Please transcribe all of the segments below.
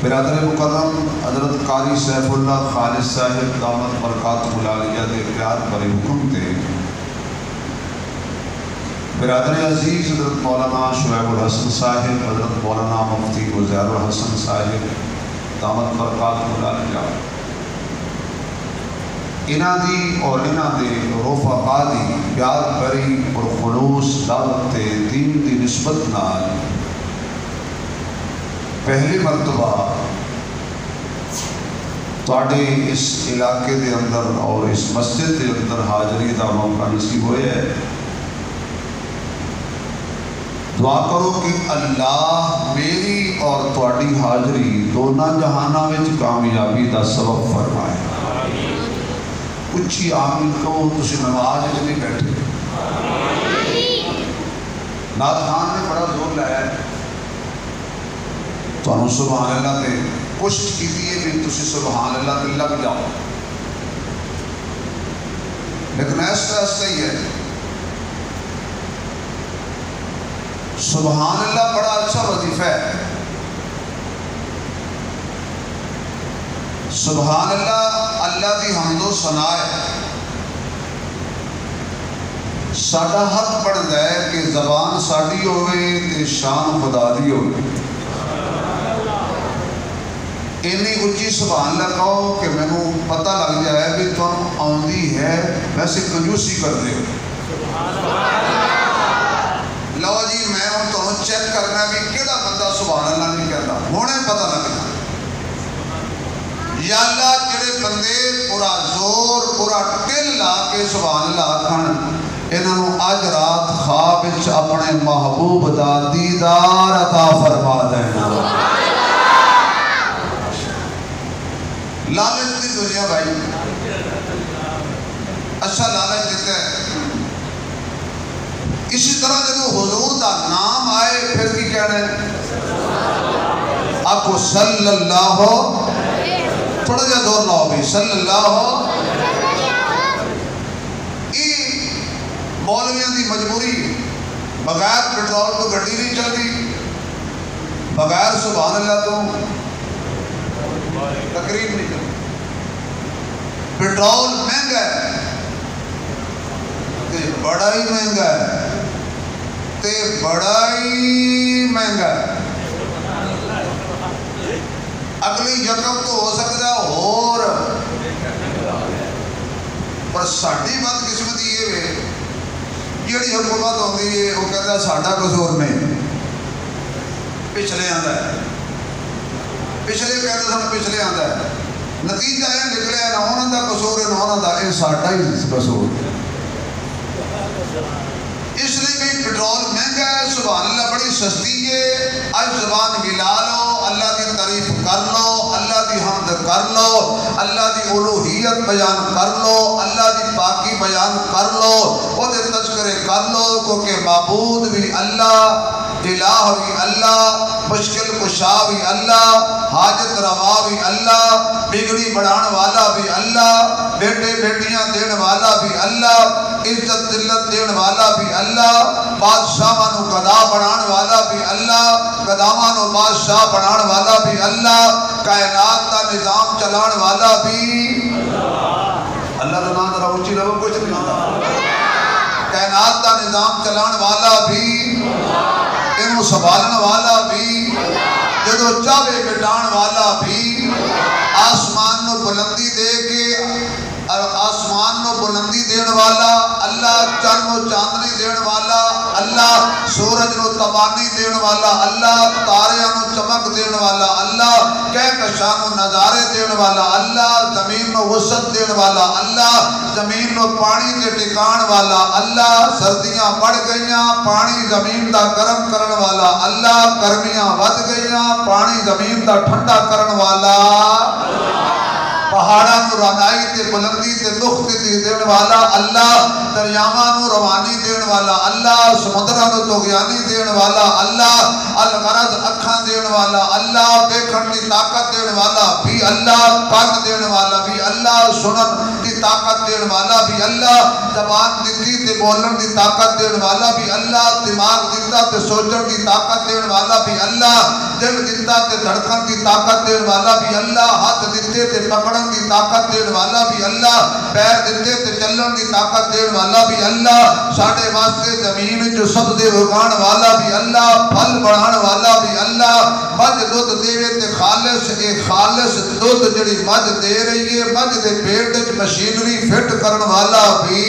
برادر مکرم حضرت قاری سیف اللہ خالد صاحب دامت برکاتہ العالیہ دے پیار بڑے حکم تے برادر عزیز حضرت مولانا شعیب الحسن صاحب، حضرت مولانا مفتی گلزار الحسن صاحب دامت برکاتہ العالیہ انہاں دی اور انہاں دے رفقا دی پیار بری اور خلوص دعوت دین دی نسبت نال پہلی مرتبہ تواڈے اس علاقے دے اندر اور اس مسجد دے اندر حاضری دا موقع نصیب ہویا ہے۔ دعا کرو کہ اللہ میری اور تواڈی حاضری دونوں جہاناں وچ کامیابی دا سبب فرمائے۔ اچھی آمین کہو، تسی نماز وچ نہیں بیٹھے۔ نعت خان نے بڑا زور لایا ہے، تو انہوں سبحان اللہ تے کشت کی دیئے بھی تسی سبحان اللہ تے لگ جاؤ، لیکن ایسا ہی ہے۔ سبحان اللہ بڑا اچھا وظیفہ ہے۔ سبحان اللہ اللہ دی حمد و ثنا ہے۔ ساڈا حق بنتا ہے کہ زبان ساڈی ہوئے تے شان خدا دی ہوئے۔ اینی اچھی سبحان اللہ کہو کہ میں نے پتہ لگ جائے بھی تم آندی ہے، ویسے کنجوسی کر دے ہو۔ لو جی میں ہوں تو چیک کرنا بھی کیڑا بندہ سبحان اللہ نہیں کہتا، ہونے پتہ لگنا۔ یا اللہ کیڑے بندے پورا زور پورا ٹل لا کے سبحان اللہ آکھن، انہوں آج رات خواب وچ اپنے محبوب دا دیدار عطا فرما دینا۔ لالچ دی دنیا بھائی اچھا لالچ دیتا ہے۔ اسی طرح جب حضور دا نام آئے پھر کی کہنا ہے؟ آپ کو صلی اللہ تھوڑا جا دور نہ ہو بھی صلی اللہ مولویاں دی مجبوری، بغیر پیٹرول تو گھڑی نہیں چلتی، بغیر سبحان اللہ تو تقریب نہیں چلتی۔ پیٹرول مہنگا ہے تے بڑا ہی مہنگا ہے، تے بڑا ہی مہنگا ہے۔ اگلی یکم تو ہو سکتا ہے اور، پر ساڑھی بات قسمت یہ ہے جیڑی حکومت ہوتی ہے وہ کہتا ہے ساڑھا قصور نہیں، پچھلے آندا ہے، پچھلے کہتے ہیں پچھلے آندا ہے، نتیجہ ہے نکلے نہ ہونا دا قصور ہے نہ ہونا دا یہ ساڑھا ہی قصور ہے۔ اس لیے بھی پیٹرول مہنگا ہے، سبحان اللہ بڑی سستی ہے۔ آج زبان ہلا لو، اللہ کی تعریف کر لو، اللہ کی حمد کر لو، اللہ کی الوہیت بیان کر لو، اللہ کی پاکی بیان کر لو، وہ دے تذکرے کر لو، کیونکہ معبود بھی اللہ، الہ بھی اللہ، مشکل کشا بھی اللہ، حاجت روا بھی اللہ، بگڑی بڑھان والا بھی اللہ، بیٹے بیٹیاں دین والا بھی اللہ، عزت ذلت دین والا بھی اللہ، بادشاہانو گدا بنان والا بھی اللہ، گداوانو بادشاہ بنان والا بھی اللہ، کائنات کا نظام چلان والا بھی اللہ کا نام ذرا اونچی لگو کچھ نہیں ہوتا، کائنات کا نظام چلان والا بھی، انہوں سنبھالن والا بھی، جدو چاہے مٹان والا بھی، آسمان نو بلندی دے کے آسمان نو بلندی دین والا اللہ، چند نو چاندنی دین والا اللہ، سورج نو تبانی دین والا اللہ، تاریاں نو چمک دین والا اللہ، کہکشاں نو نظارے دین والا اللہ، زمین نو وسعت دین والا اللہ، زمین نو پانی دے ٹکان والا اللہ، سردیاں بڑھ گئیاں پانی زمین دا گرم کرن والا اللہ، گرمیاں ود گئیاں پانی زمین دا ٹھنڈا کرن والا، پہاڑاں نو رانائی تے بلندی تے لخت دین والا اللہ، دریاواں نو روانی دین والا اللہ، سمندراں نو طغیانی دین والا اللہ، الغرض اکھاں دین والا اللہ، دیکھن دی طاقت دین والا بھی اللہ، کان دین والا بھی اللہ، سنن دی طاقت دین والا بھی اللہ، زبان دتی تے بولن دی طاقت دین والا بھی اللہ، دماغ دتا تے سوچن دی طاقت دین والا بھی اللہ، دل دیتا تے دھڑکن دی طاقت دین والا بھی اللہ، ہاتھ دیتے تے پکڑن دی طاقت دین والا بھی اللہ، پیر دیتے تے چلن دی طاقت دین والا بھی اللہ، ساڈے واسطے زمین جو سبزے اگان والا بھی اللہ، پھل بڑھان والا بھی اللہ، مجھ دودھ دیوے تے خالص دودھ جڑی مجھ دے رہی ہے، مجھ دے پیٹ وچ مشینری فٹ کرن والا بھی،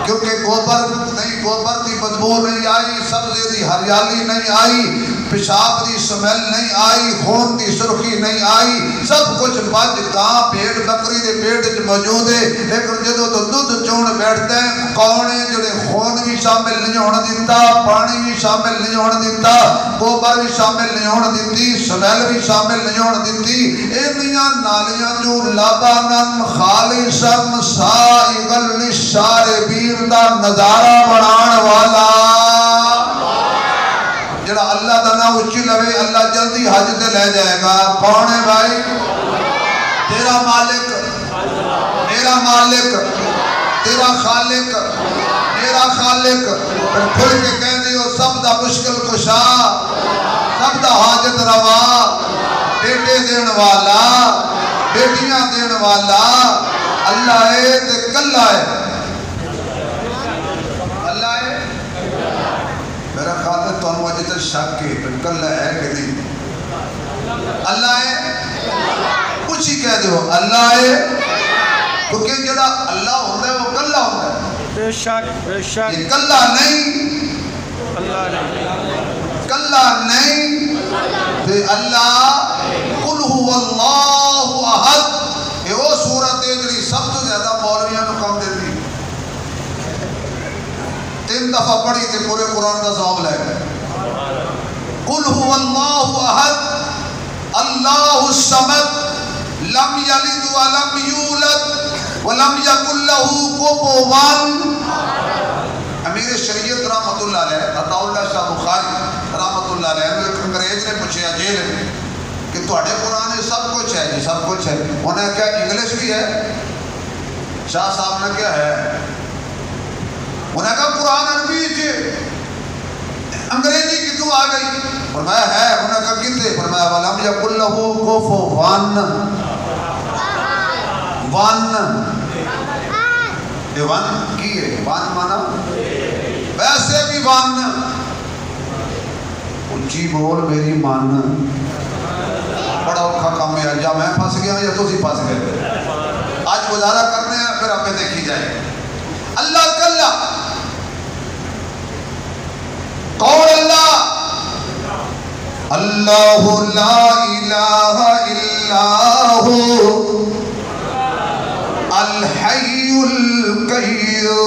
کیونکہ گوبر دی بدبو نہیں آئی، سبزے دی ہریالی نہیں آئی، پیشاب دی سمیل نہیں آئی، خون دی سرخی نہیں آئی، سب کچھ مجھ گاں بھیڑ بکری دے پیٹ وچ موجود ہے، لیکن جدوں تو دودھ چون بیٹھتے ہیں کونے جڑے خون بھی شامل نہیں ہونے دیتا، پانی بھی شامل نہیں ہونے دیتا، گوبر بھی شامل نہیں ہونے دیتی، سمیل بھی شامل نہیں ہونے دیتی، انیاں نالیاں جو لبنن خالصم سائغل للشاربین دا نظارہ بنان والا، جڑا اللہ دا نام اچھی لوے اللہ جلدی حج تے لے جائے گا۔ کون ہے بھائی؟ تیرا مالک، میرا مالک، تیرا خالق، میرا خالق، پھر کھل کے کہہ دیو سب دا مشکل کشا، سب دا حاجت روا، بیٹے دین والا، بیٹیاں دین والا اللہ ہے تے کلہ ہے، اللہ ہے۔ میرا خیال ہے تو انہوں اجتر شک کے پھر کلہ ہے کہ نہیں؟ اللہ ہے، کچھ ہی کہہ دو اللہ ہے، کیونکہ جڑا اللہ ہوتا ہے وہ کلہ ہوتا ہے، بے شک یہ کلہ نہیں، کلہ نہیں، تو اللہ قل هو اللہ احد، یہ وہ صورت ہے جڑی سب تو زیادہ مولویاں کو کم دیتی، 3 دفعہ پڑھی تھے پورے قرآن کا ثواب لے گئے۔ قل هو اللہ احد اللہ الصمد لم یلد ولم یولد ولم یکن له کفوا۔ امیر شریعت رحمت اللہ علیہ عطا اللہ شاہ بخاری رحمت اللہ علیہ ایک انگریز نے پوچھا جیل میں کہ تواڈے قرآن میں سب کچھ ہے جی، سب کچھ ہے، انہیں کیا انگلش بھی ہے؟ شاہ صاحب نے کیا ہے؟ انہیں کہا قرآن عربی تھے، انگریزی کتوں آ گئی؟ فرمایا ہے، انہیں کہا کتے؟ فرمایا وَلَمْ يَقُلْ لَهُ كُفُوًا وَن، یہ ون کی ہے، ون مانا ویسے بھی ون، اونچی بول میری مان، بڑا اوکھا کام ہے، یا میں پھنس گیا یا تسی پھنس گئے، آج گزارا کرنے ہیں پھر آپ دیکھی جائے۔ اللہ کلہ، کون اللہ؟ اللہ لا الہ الا ہو الحی القیوم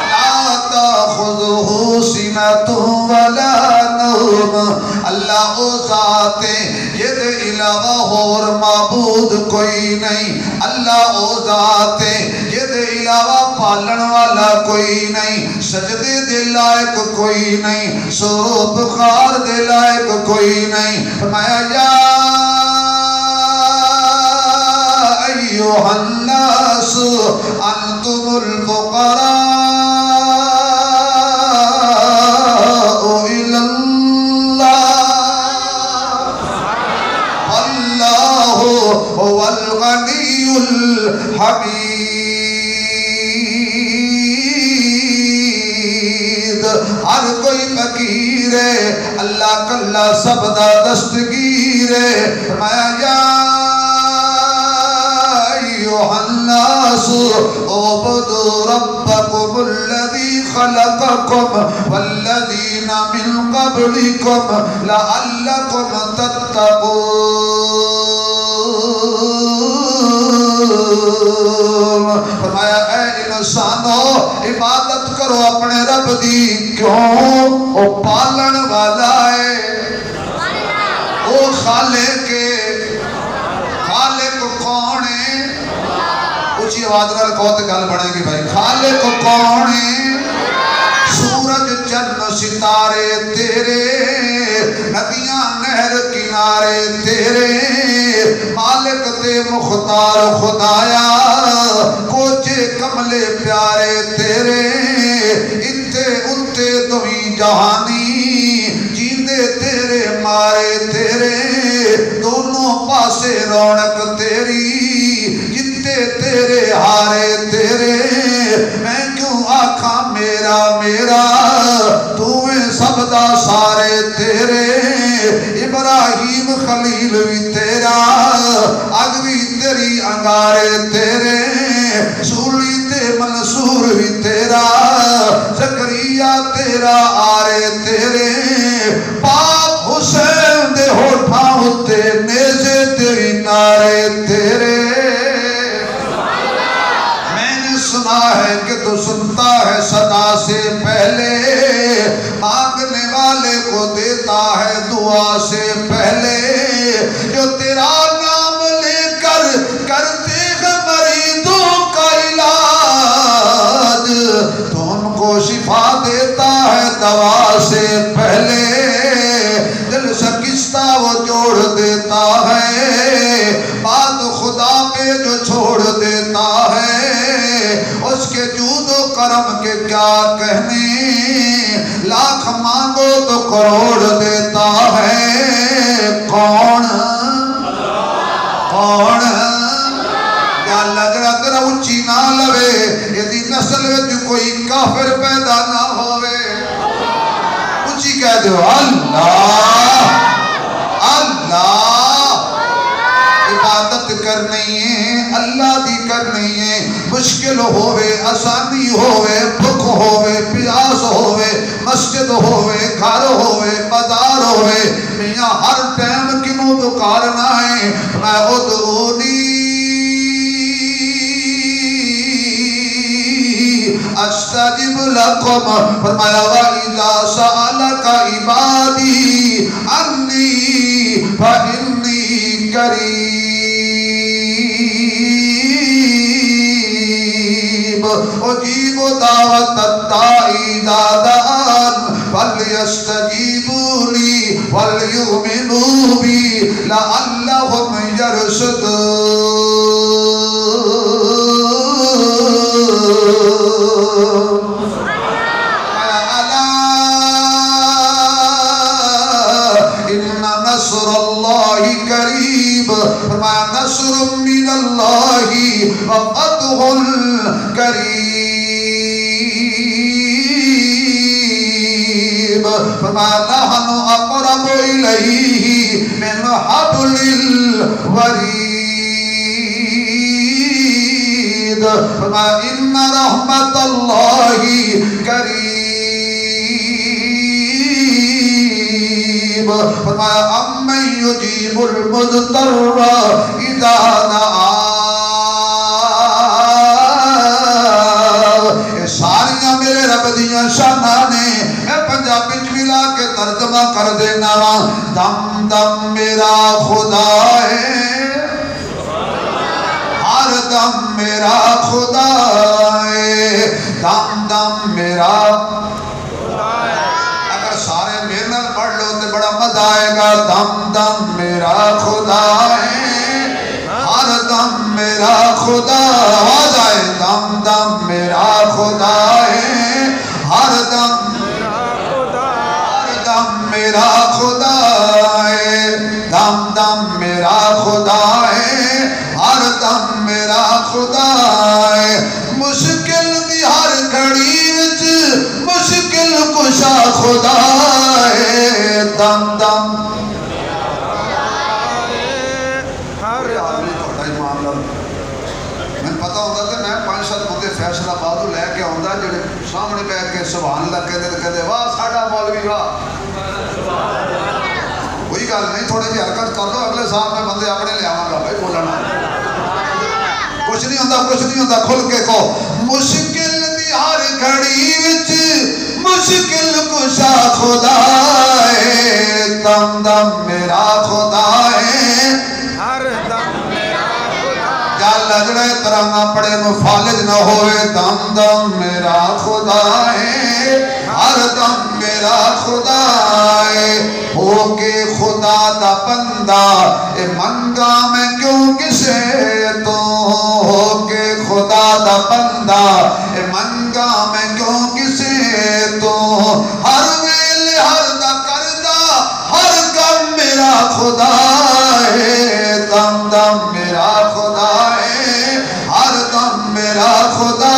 لا تاخذہ سنۃ ولا نوم، اللہ وہ ذات ہے یہ دے علاوہ اور معبود کوئی نہیں، اللہ وہ ذات ہے یہ دے علاوہ پالن والا کوئی نہیں، سجدے دے لائق کوئی نہیں، سرو بخار دے لائق کوئی نہیں۔ فرمایا یا ایوہ الناس انتم الفقراء الی اللہ هو الغنی الحمید، ہر کوئی فقیر ہے، اللہ کلہ سب دا دستگیر ہے۔ فرمایا یا ایوہ الناس اعبدوا ربکم الذی خلقکم والذین من قبلکم لعلکم تتقون۔ فرمایا اے انسانو عبادت کرو اپنے رب دی، کیوں؟ وہ پالن والا ہے، وہ خالق ہے۔ خالق کون ہے؟ اچھی آواز نال کہو تے گل بنے گی بھائی۔ خالق کون ہے؟ سورج چند ستارے تیرے، ندیاں نہر کنارے تیرے، مالک تے مختار خدایا، کو جے کملے پیارے تیرے اتھے اتھے دویں جہانی جیندے تیرے مارے تیرے دونوں پاسے رونق تیری جتے تیرے ہارے تیرے میں کیوں آکھاں میرا میرا تمہیں سب دا سارے تیرے ابراہیم خلیل بھی تیرا اگوی تیری انگارے تیرے سولی تے منصور بھی تیرا زکریہ تیرا آرے تیرے پاک حسین دے ہوٹھاں ہوتے نیزے تیری نارے تیرے میں نے سنا ہے کہ تو سنتا ہے صدا سے پہلے مانگنے والے کو دیتا ہے دعا سے پہلے جو تیرا نام لے کر کرتے ہیں مریضوں کا علاج تو ان کو شفا دیتا ہے دوا سے پہلے دل شکستہ وہ جوڑ دیتا ہے بات خدا پہ جو چھوڑ دیتا ہے اس کے جود و کرم کے کیا کہنے لاکھ مانگو تو کروڑ دیتا ہے کون کون یا لگ رہا تیرا اچھی نہ لوے یدی نسل وچ کوئی کافر پیدا نہ ہوئے اچھی کہہ دو اللہ اللہ عبادت کرنی ہے اللہ دی کرنی ہے مشکل ہوئے آسانی ہوئے بھوک ہوئے پیاس ہوئے مسجد ہوئے گھر ہوئے بازار ہوئے میاں ہر ٹائم کنوں پکارنا ہے میں ادعونی استجب لکم فرمایا وَإِذَا سَأَلَكَ عِبَادِي عَنِّي فَإِنِّي قَرِيبٌ أُجِيبُ دَعْوَةَ الدَّاعِ إِذَا دَعَانِ فَلْيَسْتَجِيبُوا لِي وَلْيُؤْمِنُوا بِي لَعَلَّهُمْ يَرْشُدُونَ فرمایا نصر من اللہ وفتح قریب فرمایا نحن اقرب الیہ من حبل الورید فرمایا ان رحمت اللہ قریب فرمایا امن یجیب المضطر اذا دعا یہ ساریاں میرے رب دیاں شانہ نے میں پنجابی ملا کے ترجمہ کر دینا دم دم میرا خدا ہے ہر دم میرا خدا ہے دم دم میرا سارے میرے نال پڑھ لو تے بڑا مزہ آئے گا دم دم میرا خدا ہے ہر دم میرا خدا آواز آئے دم دم میرا خدا ہے ہر دم میرا خدا ہے دم دم میرا خدا ہے ہر دم میرا خدا ہے مشکل دی ہر گھڑی وچ مشکل کشا خدا ہے دم دم میں پتا ہوتا کہ میں 5-7 بندے فیصلہ بادو لے کے آؤں جڑے سامنے بیٹھ کے سبحان اللہ کہتے واہ ساڈا مولوی واہ کوئی گل نہیں تھوڑی جی حرکت کر دو اگلے سال میں بندے اپنے لے آواں گا بھائی بولنا کچھ نہیں ہوتا کھل کے کہو مشکل دی ہر گھڑی وچ مشکل کشا خدا ہے دم دم میرا خدا ہے ہر دم میرا خدا یا لجڑے طرح نہ پڑے مفالج نہ ہوئے دم دم میرا خدا ہے ہر دم میرا خدا ہے ہو کے خدا دا بندہ اے منگا میں کیوں کسے تو ہو کے خدا دا بندہ اے منگا میں کیوں کسے تو ہر ویلے ہر دا کردہ ہر کم میرا خدا ہے دم دم میرا خدا ہے ہر دم میرا خدا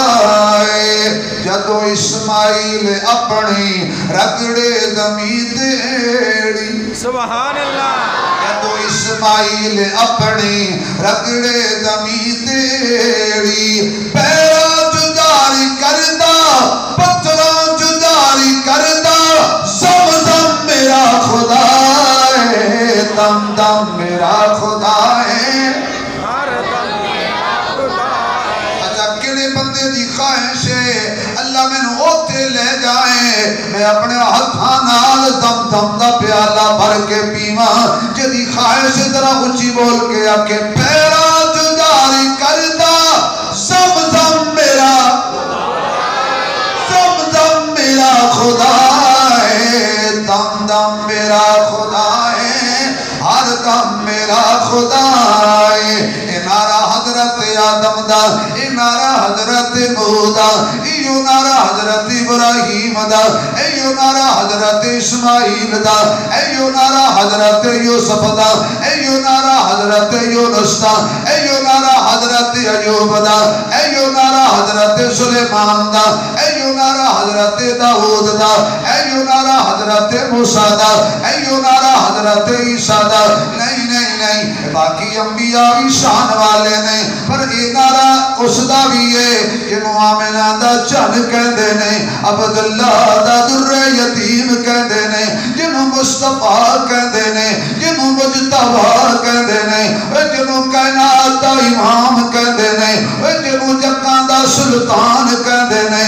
ہے جدو اسماعیل اپنی رگڑے زمین دیڑی سبحان اللہ جدو اسماعیل اپنی رگڑے زمین دیڑی پیرا جداری کردہ پتھروں جداری کردہ زمزم میرا خدا ہے دم دم میرا خدا ہے ہر دم میرا خدا ہے اچھا کڑے بندے دی خواہش ہے اللہ میں اوتے لے جائیں میں اپنے ہتھانال دم دم دا پیالہ بھر کے پیواں جدی خواہش ذرا اچھی بول کے آکے پیرا جداری کردہ زمزم میرا خدا ہے دم دم میرا خدا ہے ہر دم میرا خدا ہے اے نعرہ حضرت آدم دا اے نعرہ حضرت نوح دا اے نعرہ حضرت ابراہیم دا اے نعرہ حضرت اسماعیل دا اے نعرہ حضرت یوسف دا اے نعرہ حضرت یونس دا اے نعرہ حضرت ایوب دا اے نعرہ حضرت سلیمان دا اے نعرہ حضرت داؤد دا اے نعرہ حضرت موسیٰ دا اے نعرہ حضرت عیسیٰ دا نہیں نہیں نہیں باقی انبیاء بھی شان والے نے پر اے نعرہ اس دا بھی ہے جنہوں آمینہ دا چن کہندے نے عبداللہ دا در یتیم کہندے نے جنہوں مصطفیٰ کہندے نے جنہوں مجتبہ کہندے نے جنہوں کائنات دا امام کہندے نے جنہوں جکان دا سلطان کہندے نے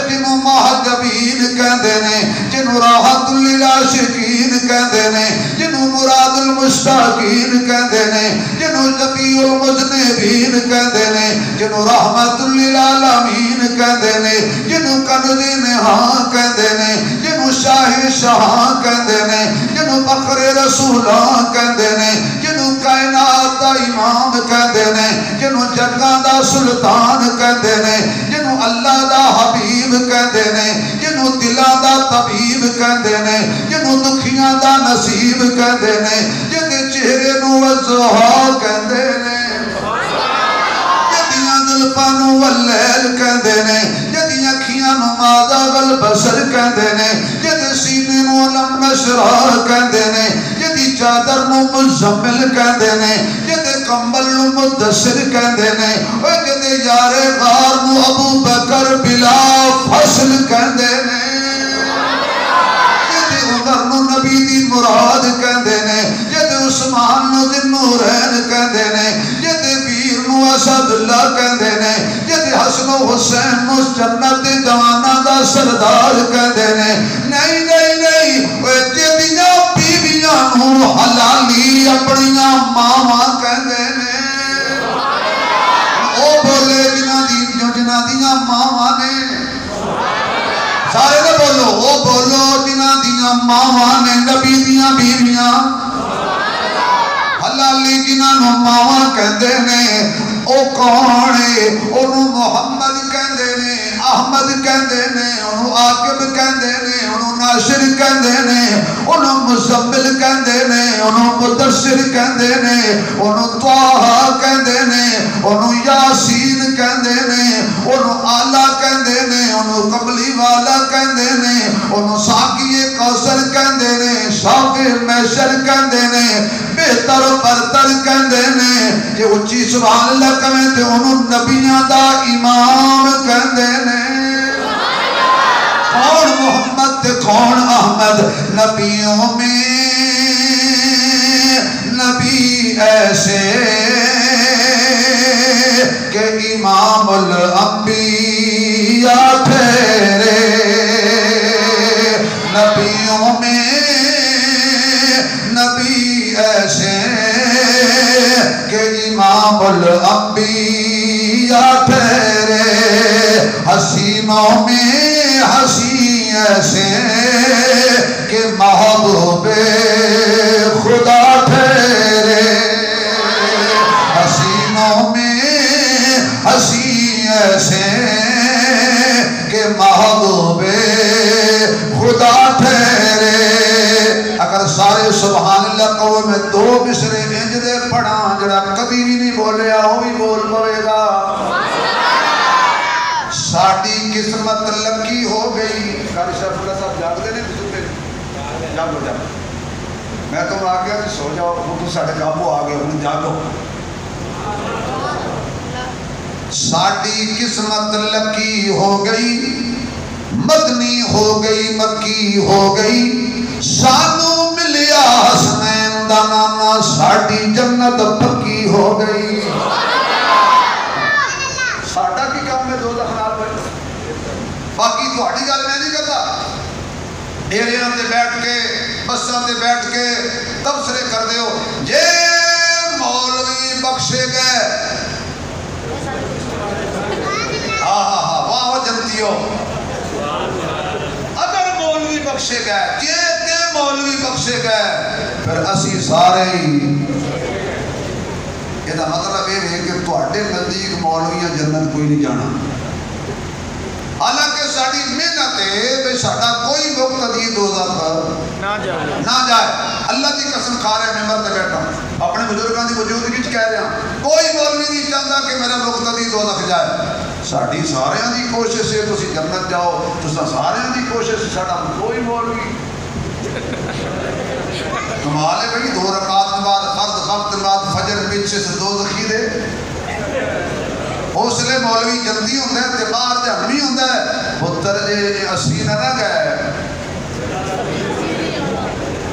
جنہوں محجبین کہندے نے جنہوں راحت للعاشقین کہندے نے جنہوں مراد المشتاقین کہندے نے جنہوں جبی المجنبین کہندے نے جنہوں رحمت للعالمین کہندے نے جنہوں کنز نہاں کہندے نے جنہوں شاہ شاہاں کہندے نے جنہوں فخر رسولاں کہندے نے جنہوں کائنات دا امام کہندے نے جنہوں جگان دا سلطان کہندے نے جنہوں اللہ دا حبیب کہندے نے جنہوں دلان دا طبیب کہندے نے جنہوں دکھیاں دا نصیب کہندے نے جدے چہرے نو وضحا کہندے نے جدیاں دلپانو واللیل کہندے نے جدیاں کھیاں نو مادہ والبصر کہندے نے جدے سینے نو علم نشرہ کہندے نے جدی چادر نو مزمل کہندے نے جدے کمبل نو مدثر کہندے نے جدے یار غار نو ابو بکر بلا فصل کہندے نے عمر نو نبی دی مراد کہندے نے جدے عثمان نو ذی نورین کہندے نے جدے ویر نو اسد اللہ کہندے نے جدے حسن و حسین نو جنت جوانا دا سردار کہندے نے نہیں نہیں نہیں جدیاں بیویاں نو حلالی اپنیاں ماما کہندے نے او بولے جنہ دیاں ماما نے سارے نے بولو او بولو جنہ دیاں ماما نے نبی دیاں بیویاں حلالی جنہ نو ماما کہندے نے او کونے انہوں محمد کہندے نے احمد کہندے نے انہوں عاقب کہندے نے انہوں ناشر کہندے نے انہوں مزمل کہندے نے انہوں مدثر کہندے نے انہوں طاہا کہندے نے انہوں یاسین کہندے نے انہوں آلہ کہندے نے انہوں قبلی والا کہندے نے انہوں ساقی کوثر کہندے نے شاف محشر کہندے نے بہتر برتر کہندے نے یہ اچھی سبحان اللہ کہندے تے انہوں نبیاں دا امام کہندے نے کون محمد تے کون احمد نبیوں میں نبی ایسے کہ امام الانبیاء ٹھہرے نبیوں میں نبی ایسے کہ امام الانبیاء ٹھہرے حسینوں میں حسین ایسے کہ محبوب خدا ٹھہرے حسینوں میں حسین ایسے ساڑی قسمت لکی ہو گئی. قاری شرف اللہ صاحب جاگ دے نے بزرگ جاگو جاگو. میں تو آ گیا سو جاؤ وہ تو ساڑھے کابو آ گئے انہیں جاگو. ساڑی قسمت لکی ہو گئی مدنی ہو گئی مکی ہو گئی سانو ملیا حسنین دا نانا ساڑی جنت پکی ہو گئی. ساڑا کی کام میں دو دخنال بھائی باقی تو ہٹی گال میں نہیں کرتا. ڈیریاں تے بیٹھ کے بساں تے بیٹھ کے تبصرے کر دے ہو جے مولوی بخشے گئے. واہ جنتی ہو اگر مولوی بخشے گئے کہ مولوی بخشے گئے پھر اسی سارے ہی یہ مطلب یہ ہے کہ تواڈے نزدیک مولویاں جنت کوئی نہیں جانا. حالانکہ ساڑی محنت ہے بے ساڑا کوئی مقتدی دوزخ نہ جائے. اللہ کی قسم کھا رہے ہیں ممبر تے بیٹھا اپنے بزرگاں دی وجود وچ کہہ رہا کوئی مولوی نہیں چاہتا کہ میرا مقتدی دوزخ جائے. ساڑی سارے دی کوشش ہے تسی جنت جاؤ تساں سارے دی کوشش ساڑا کوئی مولوی کمال ہے بھئی 2 رکعت بعد فرض وقت بعد فجر پیچھے سے دوزخی دے حوصلے مولوی جلدی ہوندہ ہے تبار جہنمی ہوندہ ہے پتر جے اسی نہ گئے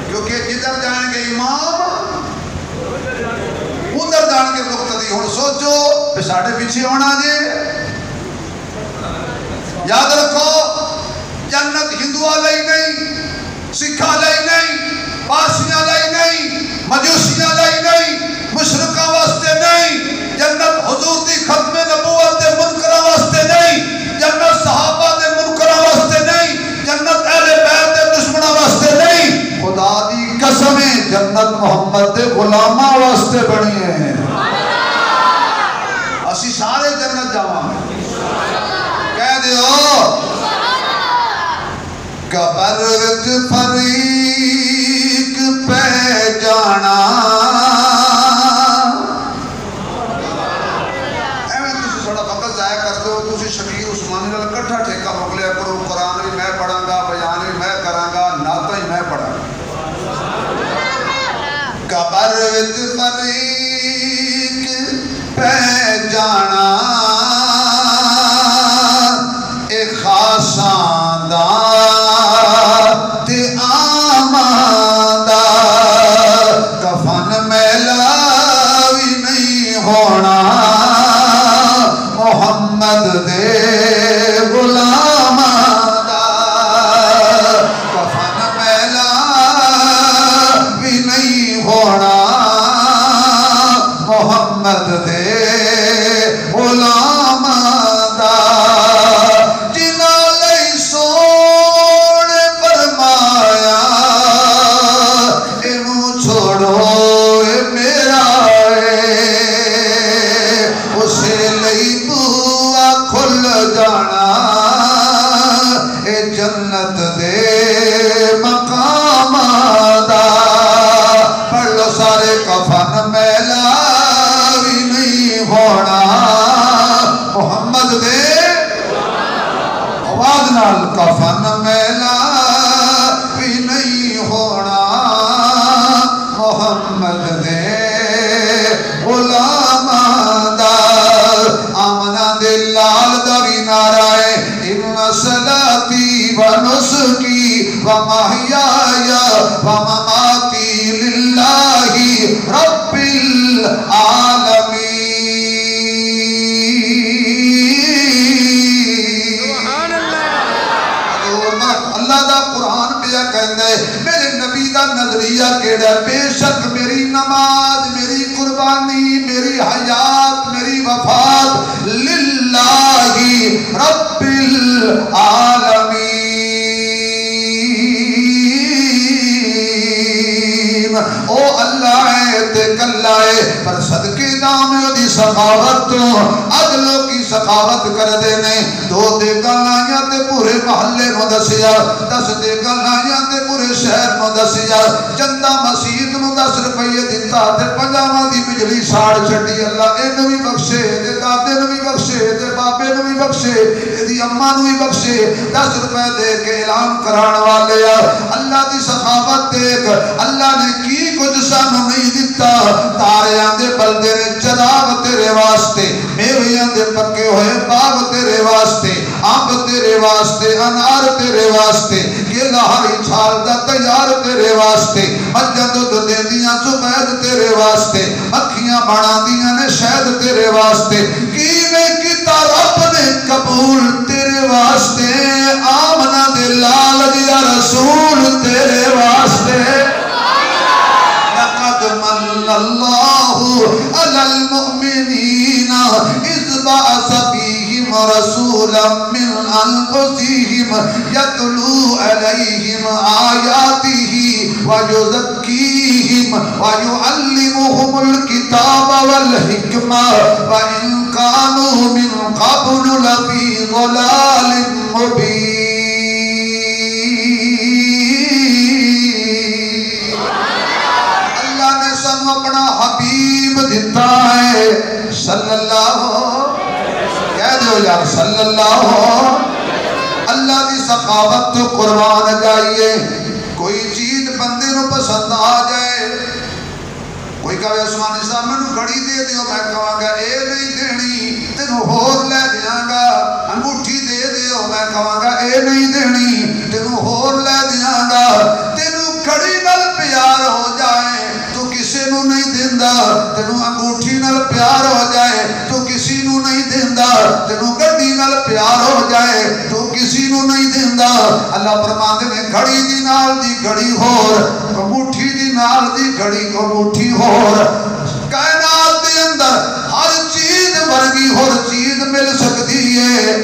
کیونکہ جدھر جائیں گے امام ادھر جان کے مقتدی ہون. سوچو پہ ساڑھے پیچھے ہونا جے یاد رکھو جنت ہندوہ لئی نہیں سکھا لئی نہیں پارسیاں لئی نہیں مجوسیاں لئی نہیں مشرقہ واسطے نہیں. جنت حضور دی ختم نبوت دے منکرہ واسطے نہیں. جنت صحابہ دے منکرہ واسطے نہیں. جنت اہل بیت دے دشمنہ واسطے نہیں. خدا دی قسمیں جنت محمد دے غلامہ واسطے بنی ہیں. اسی سارے جنت جاواں کہہ دیو قبر وچ فریق پہ جانا شبیر عثمانی نال کٹھا ٹھیکہ مکلیا کرو. قرآن بھی میں پڑھاں گا بیان بھی میں کراں گا نعتاں ہی میں پڑھاں گا. قبر وچ فریق پہ جانا اے خاصاں دا تے عاماں دا کفن میلا وی نہیں ہونا محمد دے غلام دا کفن میلا بھی نہیں ہونا محمد دے غلام دا. جنہ لئی سونے فرمایا انہوں چھوڑو اے میرا اسے لئی کھل جانا اے جنت دے مقام دا. پڑھ لو سارے کفن میلا بھی نہیں ہونا محمد دے آواز نال کفن میلا بھی نہیں ہونا محمد دے غلام دا. آمنا دے لال دا بھی نعرائے ان صلاتی و نسکی و محیایا و مماتی للہ رب العالمین. اللہ دا قرآن پہ کہندے میرے نبی دا نظریہ کیڑا بے شک میری نماز میری قربانی میری حیات میری وفات للہ رب العالمین. او اللہ ہے تے کلہ ہے پر صدقے دامے دی سخاوت تو عدلوں کی سخاوت کر دینے دو دے گلائیاں تے پورے محلے نو دسیا، 10 دے گلائیاں تے پورے شہر نو دسیا، چندہ مسجد نو 10 روپیے دیتا تے 50 دی بجلی ساڑ چھٹی۔ اللہ اینو بھی بخشے، تے دادے نو بھی بخشے، تے بابے نو بھی بخشے، دی اماں نو بھی بخشے۔ 10 روپے دے کے اعلان کران والے اللہ دی سخاوت دیکھ، اللہ نے کی کچھ سانو نہیں دیتا۔ تاریاں دے بلدے نے چراغ تیرے واسطے، میویاں دے پکے ہوئے باغ تیرے واسطے، آب تیرے واسطے، انار تیرے واسطے، یہ لہاری چھال دا تیار تیرے واسطے، مجھد دے دیاں زبید تیرے واسطے، مکھیاں بنا دیاں نے شہد تیرے واسطے، کیوے کیتا رب نے قبول تیرے واسطے، آمنہ دے لال یا رسول تیرے واسطے۔ لقد من اللہ علی المؤمنین اذ بعث فیہم رسولا من انفسہم یتلو علیہم آیاتہ ویزکیہم ویعلمہم الکتاب والحکمہ وإن كانوا من قبل لفی ضلال مبین۔ اپنا حبیب دیتا ہے صلی اللہ، کہہ دو یار صلی اللہ۔ اللہ دی سخاوت تو قربان جائیے، کوئی چیز بندے نو پسند آ جائے، کوئی کہے عثمانی صاحب میں نو گھڑی دے دیو، میں کہاں گا اے نہیں دینی، تینو ہور لے دیاں گا۔ انگوٹھی دے دیو، میں کہاں گا اے نہیں دینی، تینو ہور لے دیاں گا۔ تینو گھڑی نال پیار ہو جائے تو کسی نو نہیں دیندہ، تینو انگوٹھی نال پیار ہو جائے تو کسی نو نہیں دیندہ، تینو گھڑی نال پیار ہو جائے تو کسی نو نہیں دیندہ۔ اللہ فرماندے نے گھڑی دی نال دی گھڑی ہور، انگوٹھی دی نال دی گھڑی انگوٹھی ہور۔ کائنات دے اندر ہر چیز ورگی ہر چیز مل سکتی ہے۔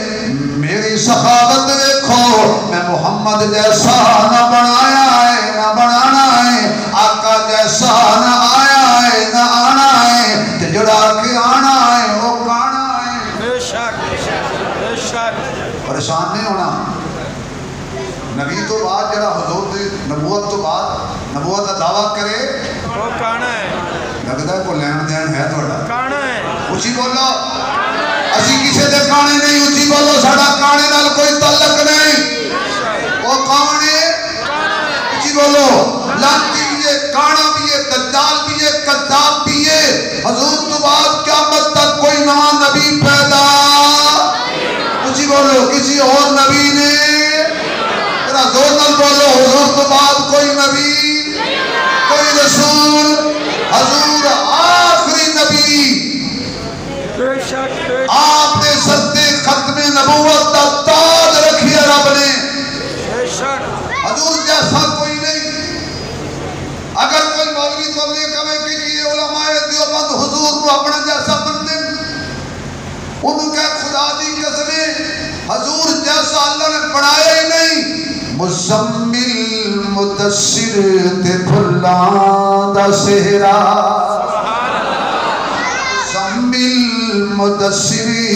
میری سخاوت دیکھو، میں محمد جیسا نہ بنایا ہے نہ بنانا ہے، آقا جیسا نہ آیا ہے نہ آنا ہے، تے جڑا کے آنا ہے وہ کانا ہے۔ بے شک بے شک، پریشان نہیں ہونا۔ نبی تو بعد جڑا حضور دی نبوت تو بعد نبوت کا دعویٰ کرے وہ کانا ہے، لگتا ہے کوئی لین دین ہے تھوڑا۔ کانا ہے، اچھی بولو، اسی کسی دے کانے نہیں، اچھی بولو، ساڑا کانے نال کوئی تعلق نہیں۔ وہ کون ہے؟ اچھی بولو، لانتی بھی ہے، کانا بھی ہے، دجال بھی ہے، کذاب بھی ہے۔ حضور تو بعد قیامت تک کوئی نواں نبی پیدا، اچھی بولو، کسی اور نبی نے، ذرا زور نال بولو، حضور تو بعد کوئی نبی، کوئی رسول، حضور آخری نبی۔ آپ نے ستے ختم نبوت کا تاج رکھیا رب نے، حضور جیسا کوئی نہیں۔ اگر کوئی مولوی تولی کہے کہ یہ علماء دیوبند حضور کو اپنا جیسا بنتے، انہوں کہ خدا دی قسمیں حضور جیسا اللہ نے بنایا ہی نہیں۔ مزمل مدثر تے پھلاں دا سہرا، مزمل مدثری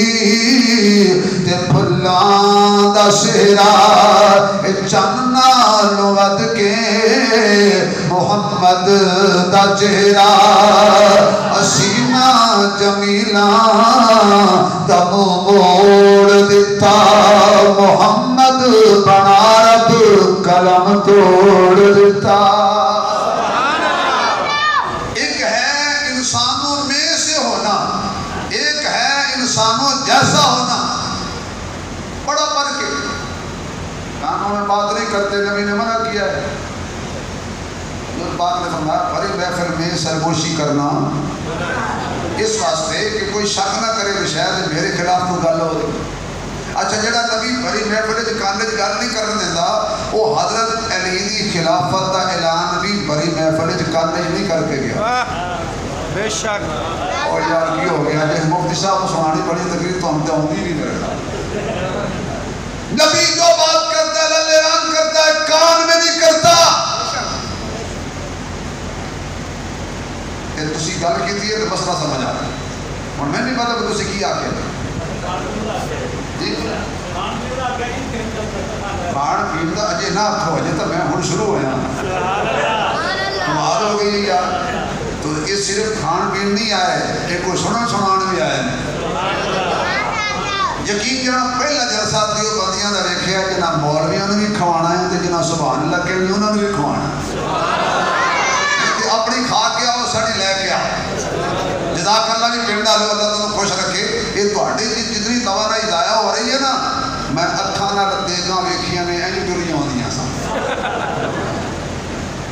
تے پھلاں دا سہرا، چن نال ود کے محمد دا چہرہ، اسینہ جمیلاں دا موڑ دیتا، محمد بنا رب کلم توڑ دیتا۔ ایک ہے انسانوں میں سے ہونا، ایک ہے انسانوں جیسا ہونا، بڑا فرق ہے۔ کانوں میں بات نہیں کرتے، نبی نے منع کیا ہے۔ اس بات نے فرمایا بھری محفل میں سرگوشی کرنا اس واسطے کہ کوئی شک نہ کرے کہ شاید میرے خلاف کوئی گل ہو رہی۔ اچھا جڑا نبی بھری محفل وچ کان وچ گل نہیں کرن دیندا، وہ حضرت علی دی خلافت دا اعلان بھی بھری محفل وچ کان وچ نہیں کر کے گیا۔ بے شک۔ اور یار کی ہو گیا جس مفتی صاحب کو سنانی پڑی تقریر تو ہم تے آندی نہیں میرے۔ نبی جو بات کرتا ہے اللہ اعلان کرتا ہے، کان میں نہیں کرتا۔ کہ تسی گل کیتی ہے تو مسئلہ سمجھ آ رہا ہے، اور میں نہیں پتا کہ تسی کی آکھے جی کھان پین دا اجے نہ آکھو اجے تو میں ہن شروع ہویا کمال ہو گئی یار تو یہ صرف کھان پین نہیں آئے یہ کوئی سنان بھی آئے یقین جنا پہلا جلسہ دیو بندیاں دا ویکھیا جنا مولویاں نے بھی کھوانا ہے تے جنا سبحان اللہ کہ انہاں نے بھی کھوانا تے اپنی کھا کے آؤ ساڈی لے کے آؤ جزاک اللہ جی پنڈ والے اللہ تمہیں خوش رکھے یہ تہاڈی جتنی توانائی ضائع ہو رہی ہے نا میں اکھاں نال دیکھاں ویکھیاں نے انج ٹریاں ہوندیاں سن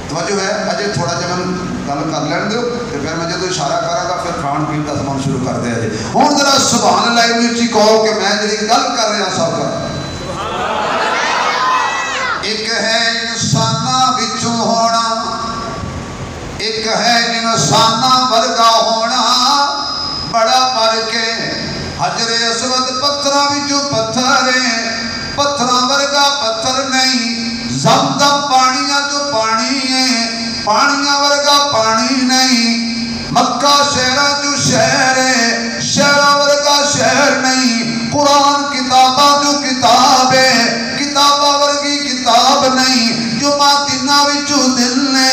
توجہ ہے اجے تھوڑا جہا میں گل کر لین دیو تے پھر میں جدوں اشارہ کراں گا پھر کھان پین دا سامان شروع کر دیا جی ہن ذرا سبحان اللہ اچھی کہو کہ میں جڑی گل کر رہا سب ایک ہے انساناں وچوں ہونا ایک ہے انساناں ورگا ہونا بڑا فرق ہے حجر اسود پتھراں وچوں پتھر ہے پتھراں ورگا پتھر نہیں زمزم پانیاں جو پانی ہے پانیاں ورگا پانی نہیں مکہ شہرہ جو شہر ہے شہرہ ورگا شہر نہیں قرآن کتابہ جو کتاب ہے کتابہ ورگی کتاب نہیں جمعہ تینہ وچو دن نے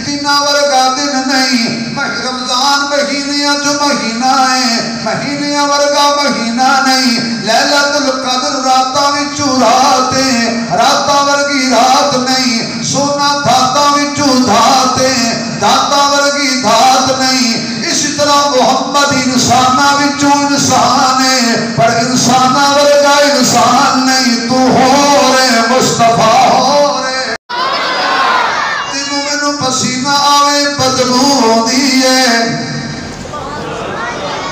تینہ ورگا دن نہیں رمضان مہینیاں جو مہینہ ہے مہینیاں ورگا مہینہ نہیں لیلۃ القدر راتاں وچو رات ہے راتاں ورگی رات نہیں سونا دھاتاں وچو دھات ہے دھاتاں ورگی دھات نہیں اس طرح محمد انسانہ وچو انسان ہے پر انسانہ ورگا انسان نہیں تو ہو رہے مصطفیٰ ہو رہے تینوں میں نو پسینہ آوے بدبو دیئے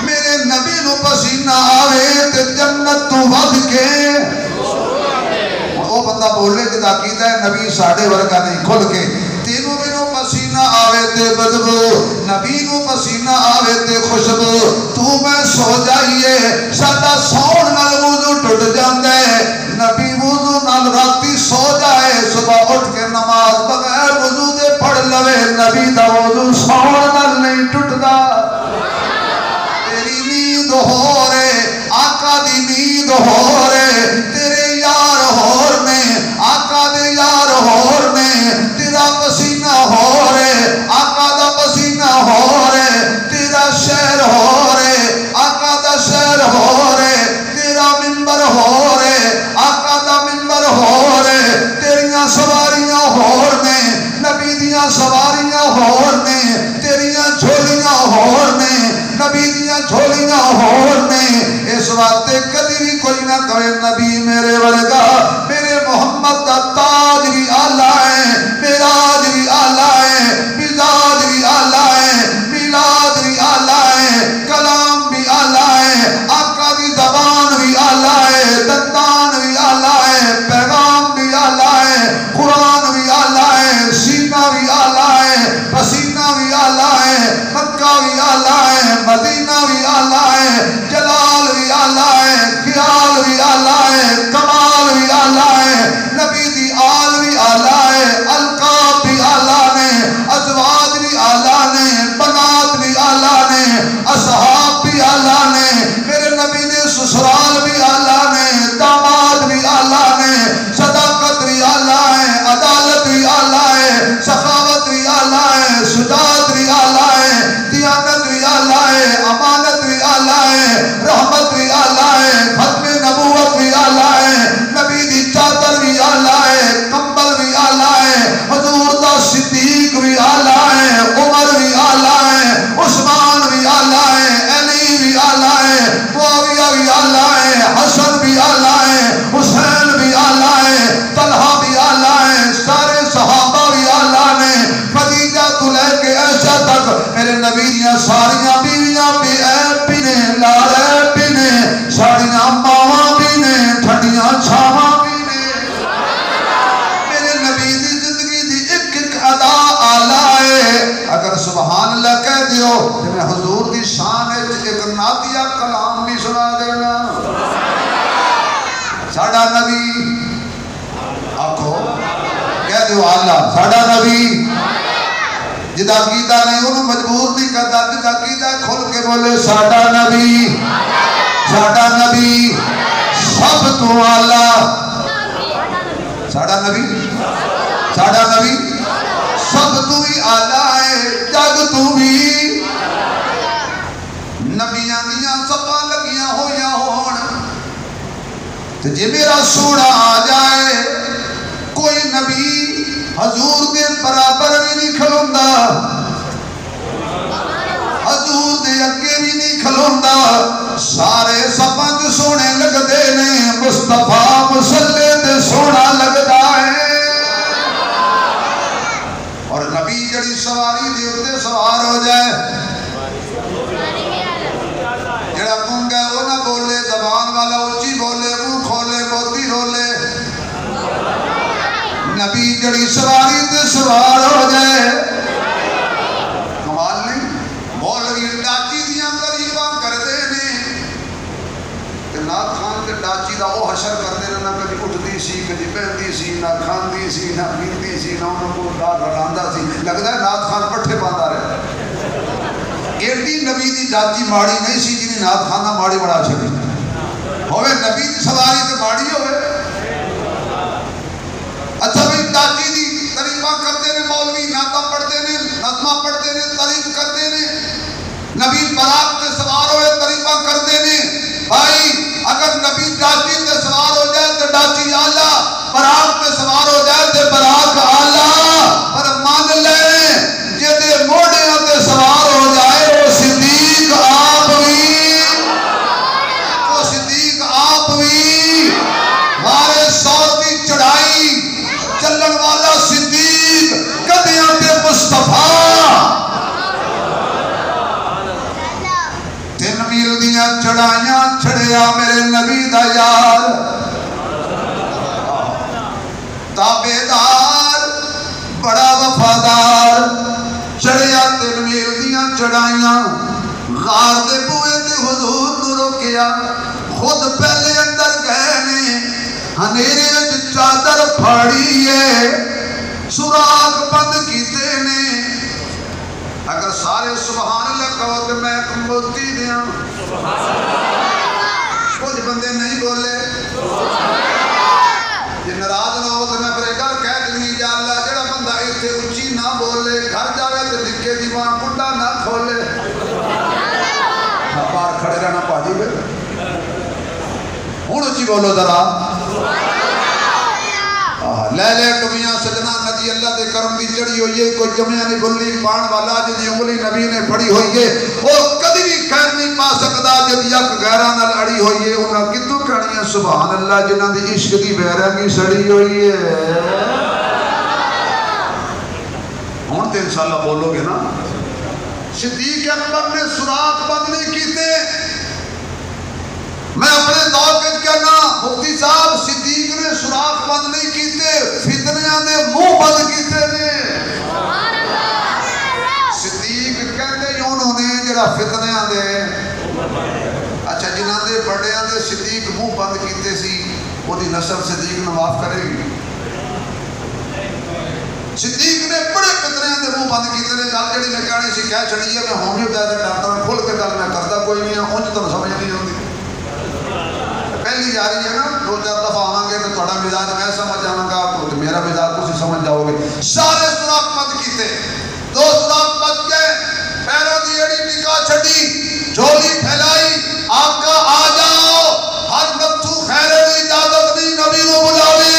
میرے نبی نو پسینہ آوے تے جنت تو ود کے وہ بندہ بولے کہ عقیدہ ہے نبی ساڑھے ورگا نہیں کھل کے تینوں میں نو پسینہ آوے تے بدبو نبی نو پسینہ آوے تے خوشبو تو میں سو جائیے سادہ سون نال وضو ٹوٹ جاندے نبی وضو نال راتی سو جائے صبح اٹھ کے نماز بغیر وضو دے پڑھ لوے نبی دا وضو سون نال نہیں ٹوٹدا تیری نیند ہو رے آقا دی نیند ہو رے تیرے یار ہور نے آقا دے یار ہور نے تیرا پسینہ ہو رے آقا دا پسینہ ہو رے تیرا شہر ہو رے آقا دا شہر ہو رے تیرا منبر ہو رے آقا دا منبر ہو رے تیریاں سواریاں ہور نے نبی دیاں سواریاں ہور نے تیریاں جھولیاں ہور نے نبی دیاں جھولیاں ہور نے اس واسطے کدی بھی کوئی نہ کہے نبی میرے ورگا میرے محمد دا تاج بھی آلہ ہے میراج بھی آلہ ہے مزاج بھی آلہ ہے میلاد بھی آلہ ہے کلام بھی آلہ ہے آقا دی زبان بھی آلہ ہے دندان بھی آلہ ہے پیغام بھی آلہ ہے قرآن بھی آلہ ہے سینہ بھی آلہ ہے پسینہ بھی آلہ ہے مکہ بھی آلہ ہے مدینہ بھی آلہ ہے جلال بھی آلہ ہے خیال بھی آلہ ہے کمال بھی آلہ ہے نبی دی آل بھی آلہ ہے القاب بھی آلہ نے ازواج بھی آلہ نے بنات بھی آلہ نے اصحاب بھی آلہ نے میرے نبی نے سسرال بھی آلہ نے داماد بھی آلہ نے صداقت بھی آلہ ہے عدالت بھی آلہ ہے سخاوت بھی آلہ ہے شجاعت بھی آلہ ہے دیانت بھی آلہ ہے امانت بھی آلہ ہے رحمت بھی آلہ ہے ختم نبوت بھی آلہ ہے نبی دی چادر بھی آلہ ہے کمبل بھی آلہ ہے حضور دا صدیق بھی آلہ ہے عمر بھی آلہ ہے عثمان بھی آلہ ہے علی بھی آلہ ہے معاویہ بھی آلہ ہے حسن بھی آلہ ہے حسین بھی آلہ ہے طلحہ بھی آلہ ہے سارے صحابہ بھی آلہ نے خدیجہ تو لے کے عائشہ تک میرے نبی دیاں ساریاں بیویاں بھی عیب بھی نے لال عیب بھی نے ساریاں ماواں بھی نے ٹھنڈیاں چھاواں بھی نے میرے نبی دی زندگی دی ایک ایک ادا آلہ ہے اگر سبحان اللہ کہہ دیو کہ میں حضور دی شان ہے ایک نعتیہ کلام بھی سنا دینا ساڑھا نبی آنکھو کہہ دیو آلہ ساڑھا نبی جدا عقیدہ نہیں انہوں مجبور نہیں کرتا جدا عقیدہ کھل کے بولے ساڑھا نبی سب تو آلہ ساڑھا نبی سب تو ہی آلہ ہے جگ تو بھی نبیاں دیاں سبا لگیاں ہویاں ہون تو جی میرا سوڑا آ جائے کوئی نبی حضور دے برابر بھی نہیں کھلوندا حضور دے اگے بھی نہیں کھلوندا سارے سبنج سونے لگ دے نے مصطفیٰ مسلے تے سونا لگدا ہے اور نبی جڑی سواری دے اتے سوار ہو جائے جڑا گونگا وہ نہ بولے زبان والا اونچی بولے منہ کھولے موتی رولے نبی جڑی سواری تے سوار ہو جائے کمال نہیں مولوی ڈاچی دیاں غریباں کر دے نے کہ نات خان کے ڈاچی دا وہ حشر کر دے نہ کدی اٹھدی سی کدی بہندی سی نہ کھاندی سی نہ پیندی سی نہ انہوں کو ڈار رلاندا سی لگدا ہے نات خان پٹھے پاندا رہے ایڈی نبی دی ڈاچی ماڑی نہیں سی جنہیں نات خانہ ماڑی بڑا چھڑی ہوئے نبی دی سواری تے ماڑی ہوئے اچھا بھی ڈاچی دی طریقہ کرتے نے مولوی ناتا پڑھتے نے نظمہ پڑھتے نے تعریف کرتے نے نبی براق تے سوار ہوئے طریقہ کرتے نے بھائی اگر نبی ڈاچی تے سوار ہو جائے تے ڈاچی آلہ براق تے سوار ہو جائے تے براق آلہ پر مان لے جدے موڑے تے سوار ہو جائے وہ صدیق آپ بھی ہمارے سور کی چڑھائی چلن والا صدیق کدیاں تے مصطفیٰ 3 میل دیاں چڑھائیاں چھڑیا میرے نبی دا یار تابعدار بڑا وفادار چڑھیا 3 میل دیاں چڑھائیاں غار دے بوئے تے حضور نو روکیا خود پہلے اندر گئے نے ہنیرے وچ چادر پھاڑی ہے سوراخ بند کیتے نے اگر سارے سبحان اللہ کہو تو میں موتی دیاں کچھ بندے نہیں بولے جی ناراض نہ ہو تو میں پھر گل کہہ دینی یا اللہ جڑا بندہ ایتھے اونچی نہ بولے گھر جاوے تے نکے دیوان کنڈا نہ کھولے باہر کھڑے رہنا پاجی بے ہوں اچھی بولو ذرا لے لے کمیاں سجنا ندی اللہ دے کرم دی چڑی ہوئی ہے کوئی جمعہ نہیں بھلی پان والا جدی انگلی نبی نے پھڑی ہوئی ہے اور کدی بھی خیر نہیں پا سکتا جدی یک غیراں نال اڑی ہوئی ہے انہاں کتوں کہنیاں سبحان اللہ جنہاں دی عشق دی بیرنگی سڑی ہوئی ہے ہن تے انشاءاللہ بولو گے نا صدیق اکبر نے سوراخ بند نہیں کیتے میں اپنے دور کے کہنا مفتی صاحب صدیق نے سوراخ بند نہیں کیتے فتنیاں نے منہ بند کیتے نے صدیق کہتے ہی انہوں نے جڑا فتنیاں دے اچھا جنہاں دے بڑیاں دے صدیق منہ بند کیتے سی وہ دی نسل صدیق نے معاف کرے گی صدیق نے بڑے فتنیاں دے منہ بند کیتے نے گل جڑی میں کہنی سی کہہ چھڑی ہے میں ہومیو پیدا ڈاکٹر میں کھل کے گل میں کردا کوئی نہیں ہے اونج تو سمجھ نہیں ہوندی پہلی جاری ہے نا 2-4 دفعہ آؤں گے تو تھوڑا مزاج میں سمجھ جاؤں گا تو میرا مزاج تسی سمجھ جاؤ گے سارے سوراخ بند کیتے 2 سوراخ بند گئے پیروں دی ایڑی نکاح چھڈی جھولی پھیلائی آقا آ جاؤ ہر نتھو خیر دی اجازت نہیں نبی کو بلاوے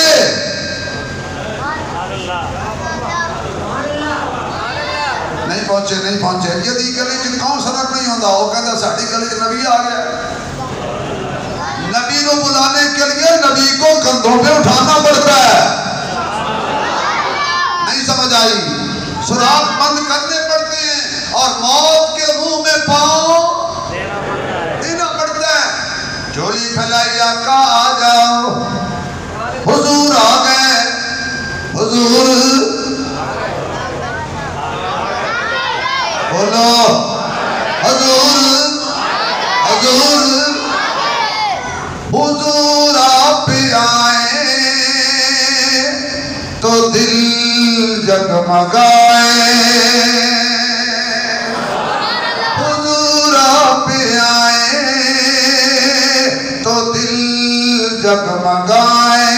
نہیں پہنچے یہ گلی چ کون سرک نہیں ہوتا وہ کہتا ساڑی گلی چ نبی آ گیا نبی کو بلانے کے لیے نبی کو کندھوں پہ اٹھانا پڑتا ہے نہیں سمجھ آئی سوراخ بند کرنے پڑتے ہیں اور موت کے منہ میں پاؤں دینا پڑتا ہے جھولی پھیلائی آقا آ جاؤ حضور آ گئے حضور بولو حضور حضور حضور آپ آئے تو دل جگمگائے حضور آپ آئے تو دل جگمگائے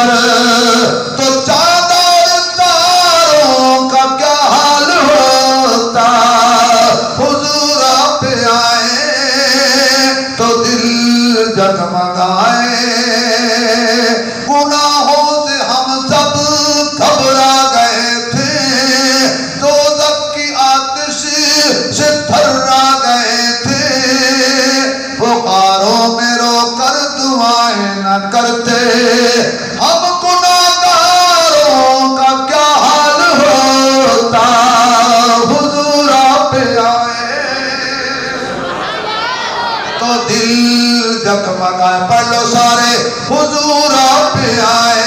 پر تو چاند اور تاروں کا کیا حال ہوتا، حضور آپ آئے تو دل جگمگائے، گناہوں سے ہم سب گھبرا گئے تھے، دوزخ کی آتش سے تھرا گئے تھے، پکاروں میں رو کر دعائیں نہ کرتے، ہم گناہگاروں کا کیا حال ہوتا، حضور آپ آئے تو دل جگمگائے۔ پڑھ لو سارے، حضور آپ آئے۔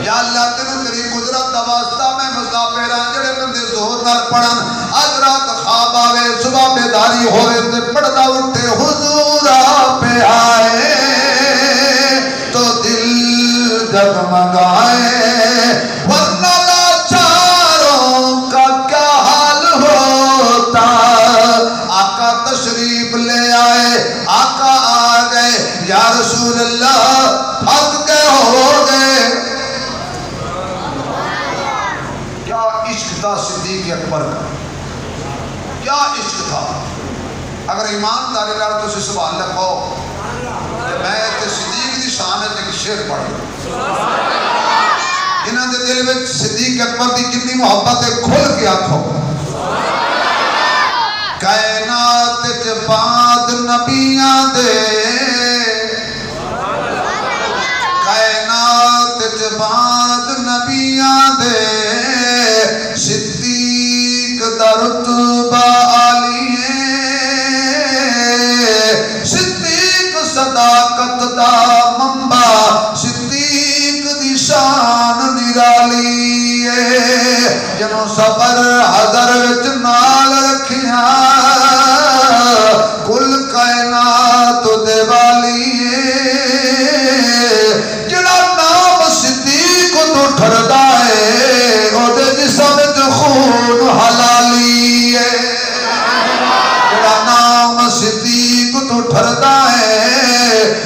یا اللہ تینوں تیری قدرت دا واسطہ میں مسافراں جڑے بندے زور نال پڑھن، اج رات خواب آوے صبح بیداری ہوئے تے پڑھدا اٹھے حضور آپ آئے تو دل جگمگائے، ورنہ لاچاروں کا کیا حال ہوتا۔ آقا تشریف لے آئے، آقا آ گئے، یا رسول اللہ تھک گئے ہو گئے۔ کیا عشق تھا صدیق اکبر کا، کیا عشق تھا۔ اگر ایمانداری نال تسی سبحان اللہ کہو کہ میں تے صدیق دی شان وچ ایک شعر پڑھ لوں، جنہاں دے دل وچ صدیق اکبر دی کتنی محبت ہے، کھل کے آکھو۔ کائنات وچ بعد نبیاں دے، کائنات وچ بعد نبیاں دے، صدیق دا رتبہ عالی ہے، صدیق صداقت دا منبع، صدیق دی شان نرالی ہے، جنوں صبر حضر وچ نال رکھیاں، کل کائنات دے والی ہے، جڑا نام صدیق تو ٹھردا ہے، او دے جسم وچ خون حلالی ہے، جڑا نام صدیق تو ٹھردا ہے،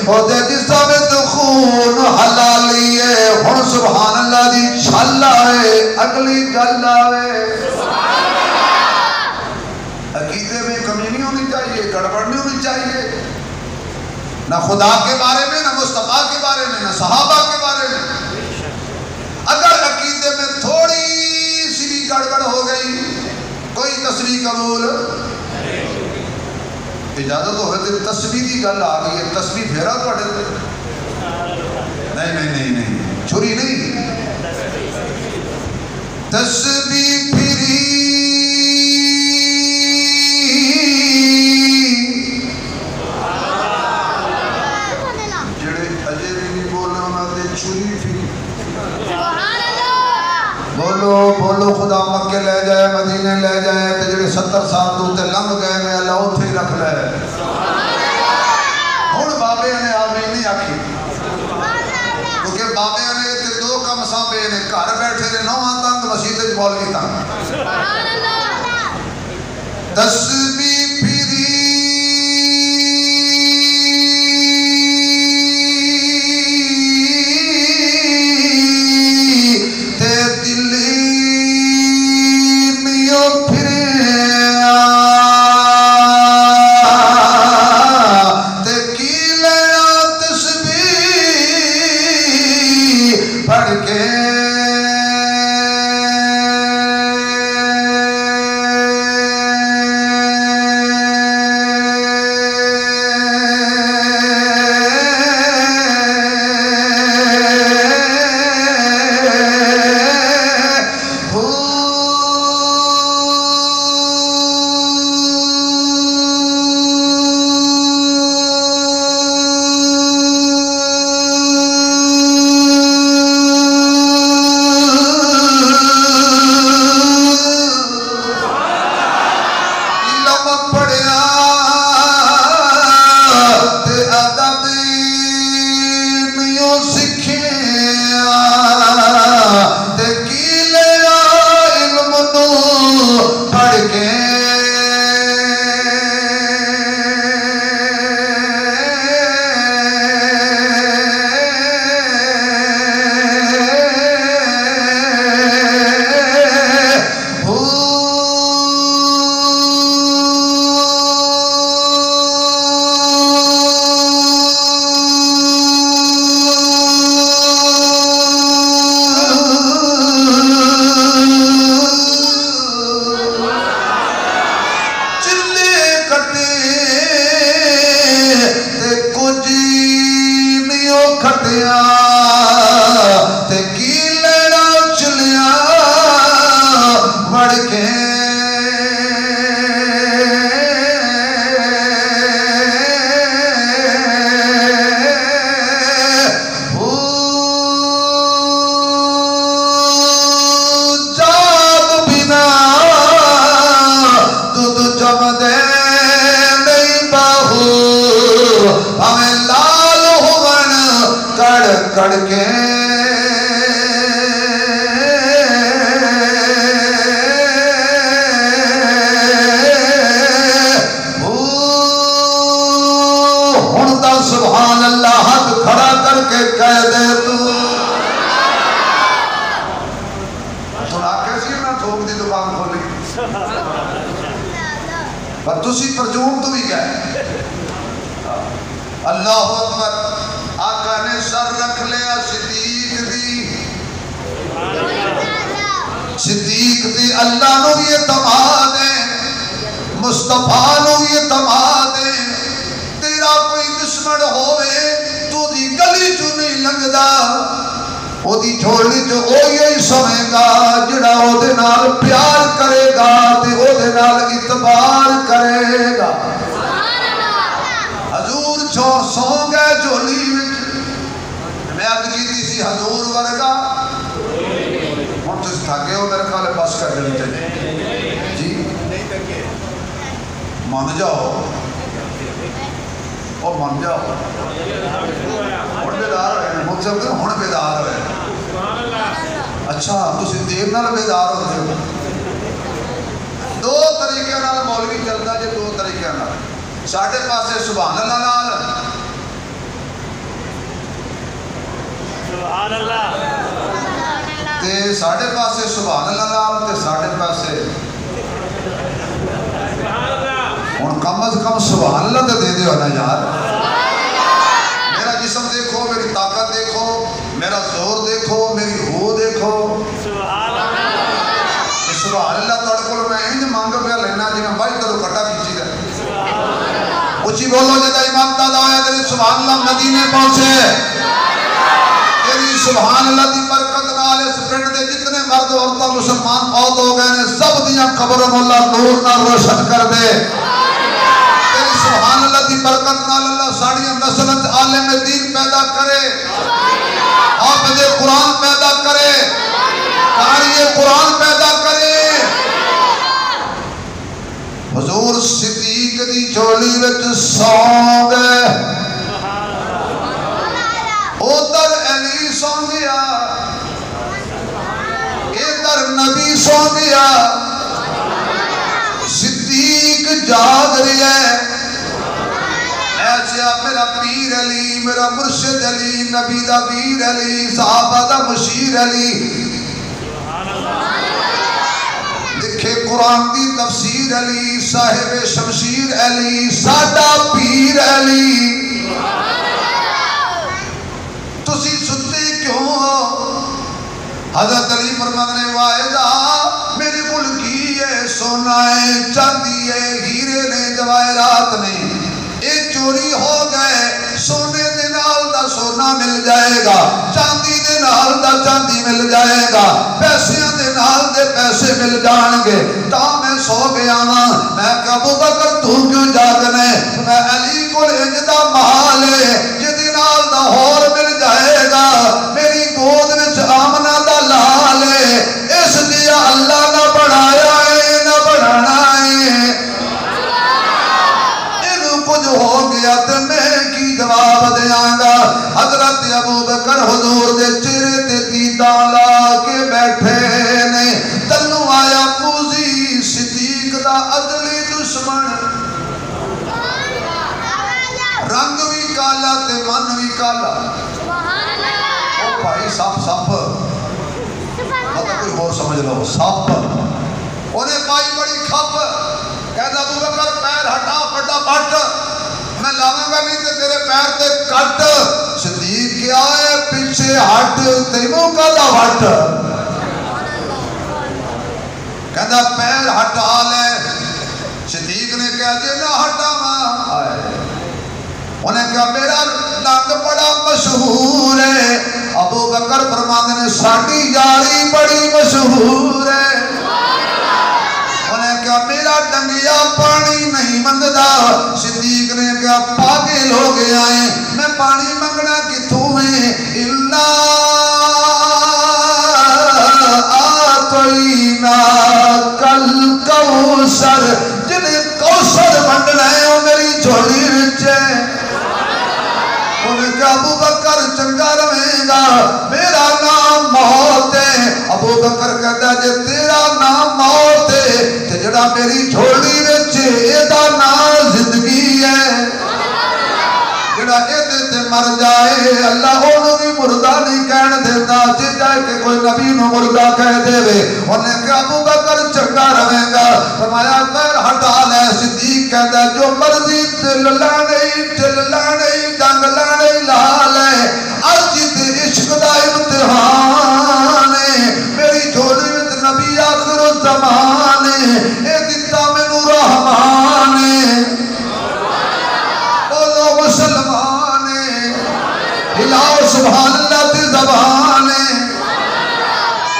او دے جسم وچ خون حلالی ہے۔ ہن سبحان اللہ دی چھل آئے، اگلی گل آئے، عقیدے میں کمی نہیں ہونی چاہیے، گڑبڑ نہیں ہونی چاہیے، نہ خدا کے بارے میں، نہ مصطفیٰ کے بارے میں، نہ صحابہ کے بارے میں۔ اگر عقیدے میں تھوڑی سی بھی گڑبڑ ہو گئی، کوئی تسبیح قبول، اجازت ہوئے تو تسبیح دی گل آ گئی ہے، تسبیح پھیرا پڑھے نہیں نہیں نہیں نہیں، چھری نہیں، تسبیح پھری جڑے اجے بھی نہیں بولے انہاں دے چھری پھری۔ بولو بولو، خدا مکے لے جائے، مدینے لے جائے، تے جڑے 70 سال تو تے لنگ گئے نے اللہ اوتھے ہی رکھ لے۔ ہن بابے نے آمین نہیں آکھی، کیونکہ بابے نے تے دو کم سانبے نے، گھر بیٹھے نے نواں تنگ، مسجد وچ مولوی تنگ۔ تسبیح پھری تے دلی میو پھریا، تے کی لیا تسبیح پڑھ کے، چڑھ کے سبحان اللہ ہاتھ کھڑا کر کے کہہ دے تو سنا کیسی میں تھوک دی دکان کھولی پر تسی ترجم تو بھی گئے اللہ اکبر آقا نے سر رکھ لیا صدیق دی اللہ نو بھی اعتماد ہے مصطفیٰ نو بھی اعتماد ہے تیرا کوئی دشمن ہوئے تو دی گلی جو نہیں لنگدا وہ دی جھولی جو اوہی سمیں گا جڑا او دے نال پیار کرے گا تے او دے نال اعتبار کرے گا حضور جو سو گئے جھولی میں عرض کی سی حضور ورگا ہم تو تھاکے ہو میرے خالے پاس کر دیں چاہیے جی مان جاؤ اور مان جاؤ ہون بیدار ہوئے ہیں مجھ سے ہوتے ہیں ہون بیدار ہوئے ہیں اچھا تو سی دیر نال بیدار ہوتے ہو دو طریقے نال مولوی چلتا جے دو طریقے نال ساڑھے پاسے سبحان اللہ نال سبحان اللہ تے ساڑھے پاسے سبحان اللہ نال تے ساڑھے پاسے اور کم از کم سبحان اللہ تے دے ہو نا یار میرا جسم دیکھو میری طاقت دیکھو میرا زور دیکھو میری ہو دیکھو سبحان اللہ توڑے کو میں انج مانگا پہ لینا جی میں بھائی تلو کٹا کیچی دے اچھی بولو جدہ امام دادا ہویا تیری سبحان اللہ مدینے پہنچے تیری سبحان اللہ دی برکت نال اس پنڈ دے جتنے مرد عورتہ مسلمان فوت ہو گئے نے سب دیاں قبروں اللہ نور نہ روشن کر دے تیری سبحان اللہ دی برکت نال اللہ ساڑیاں نسلت عالم دین پیدا کرے حافظ قرآن پیدا کرے قاری قرآن پیدا کرے حضور صدیق دی جھولی وچ سو گئے ادھر علی سو گیا ادھر نبی سو گیا صدیق جاگ رہا ہے ایسے میرا پیر علی میرا مرشد علی نبی دا پیر علی صحابہ دا مشیر علی لکھے قرآن دی تفسیر علی صاحب شمشیر علی ساڈا پیر علی تسی ستے کیوں ہو حضرت علی فرمانے واحدہ میرے ملکی ہے سونا ہے چاندی ہے ہیرے نے جواہرات نے اے چوری ہو گئے سونے دے نال دا سونا مل جائے گا چاندی دے نال دا چاندی مل جائے گا پیسے دے نال دے پیسے مل جان گے تا میں سو گیا نا میں کہ ابو بکر تو کیوں جاگنے میں علی کو انجدہ محال ہے جدی نال دا ہور مل جائے گا میری گود وچ آمنہ دا لال ہے اس دیا اللہ نہ بڑھایا ہے نہ بڑھانا ہے کچھ ہو گیا تو میں کی جواب دیاں گا حضرت ابو بکر حضور دے چہرے تے دیداں لا کے بیٹھے نے تنو آیا پوزی صدیق دا عدلی دشمن رنگ بھی کالا تے من بھی کالا او بھائی سپ مطلب کوئی اور سمجھ لو سپ انہیں پائی بڑی کھپ کہتا ابو بکر پیر ہٹا پٹا پٹ میں لاؤں گا نہیں تے تیرے پیر تے کٹ صدیق کیا ہے پیچھے ہٹ تینوں کا دا ہٹ کہتا پیر ہٹا لے صدیق نے کہا جی نہ ہٹا ماں انہیں کہا میرا لنگ بڑا مشہور ہے ابو بکر فرماندے نے ساڑی یاری بڑی مشہور ہے انہیں کہا میرا ڈنگیا پانی نہیں منددا صدیق نے کہا پاگل ہو گیا ہے میں پانی منگنا کتوں میں اللہ آتوینا کل کوثر جنہیں کوثر منگنا ہے وہ میری جھولی وچ ہے انہیں کہا ابو بکر چنگا رہے گا میرا نام موت ہے. ابو بکر کہتا جے تیرا نام موت ہے تے جڑا میری جھولی وچ ایدا نام زندگی ہے. جڑا ایدے تے مر جائے اللہ انہوں بھی مردہ نہیں کہن دیتا. جے جائے کہ کوئی نبی نو مردہ کہہ دے وے انہیں کہ ابو بکر چنگا رہے گا. فرمایا پیر ہٹا لے. صدیق کہتا جو مرضی دل لانے جنگ لانے لا لے. اج تے عشق دا امتحان ہے. میری جھولی وچ نبی آخر الزمان ہے. اے دتا مینوں رحمان ہے. بولو مسلمان ہے. ہلاؤ سبحان اللہ دی زبان ہے.